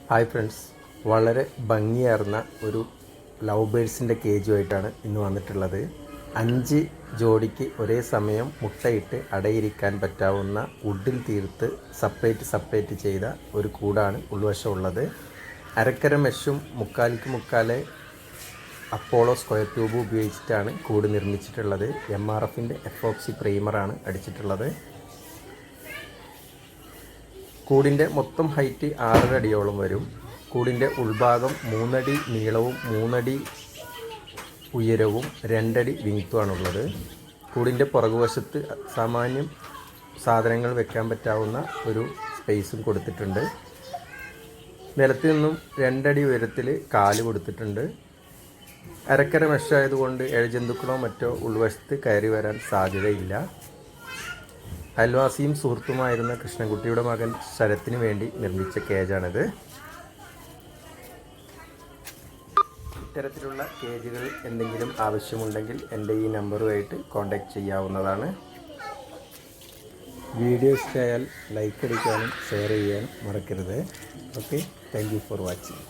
Hi friends, വളരെ ഭംഗിയാർന്ന ഒരു love ബേഡ്സിൻ്റെ കേജുമായിട്ടാണ് ഇന്ന് വന്നിട്ടുള്ളത്. 5 ജോഡിക്ക് ഒരേ സമയം മുട്ടയിട്ട് അടയിരിക്കാൻ പറ്റാവുന്ന വുഡിൽ തീർത്ത് സെപ്പറേറ്റ് ചെയ്ത ഒരു കൂടാണ് ഉൾവശം ഉള്ളത്. അരക്കര മെഷും മുക്കാലിക്ക് മുക്കാലെ അപ്പോളോ സ്ക്വയർ ട്യൂബ് ഉപയോഗിച്ചിട്ടാണ് കൂട് നിർമ്മിച്ചിട്ടുള്ളത്. MRFൻ്റെ എഫോക്സി പ്രൈമറാണ് അടിച്ചിട്ടുള്ളത്. കൂടിൻ്റെ മൊത്തം ഹൈറ്റ് 6 അടിയോളം വരും. കൂടിൻ്റെ ഉൾഭാഗം 3 അടി നീളവും 3 അടി ഉയരവും 2 അടി വിങ്ത്തുമാണുള്ളത്. കൂടിൻ്റെ പുറകുവശത്ത് സാമാന്യം സാധനങ്ങൾ വെക്കാൻ പറ്റാവുന്ന ഒരു സ്പേസും കൊടുത്തിട്ടുണ്ട്. നിലത്ത് നിന്നും 2 അടി ഉയരത്തിൽ കാല് കൊടുത്തിട്ടുണ്ട്. അരക്കര മെഷായതുകൊണ്ട് ഇഴജന്തുക്കളോ മറ്റോ ഉൾവശത്ത് കയറി വരാൻ സാധ്യതയില്ല. അയൽവാസിയും സുഹൃത്തുമായിരുന്ന കൃഷ്ണൻകുട്ടിയുടെ മകൻ ശരത്തിന് വേണ്ടി നിർമ്മിച്ച കേജാണിത്. ഇത്തരത്തിലുള്ള കേജുകൾ എന്തെങ്കിലും ആവശ്യമുണ്ടെങ്കിൽ എൻ്റെ ഈ നമ്പറുമായിട്ട് കോൺടാക്റ്റ് ചെയ്യാവുന്നതാണ്. വീഡിയോ ഇഷ്ടമായാൽ ലൈക്ക് അടിക്കാനും ഷെയർ ചെയ്യാനും മറക്കരുത്. Okay, thank you for watching.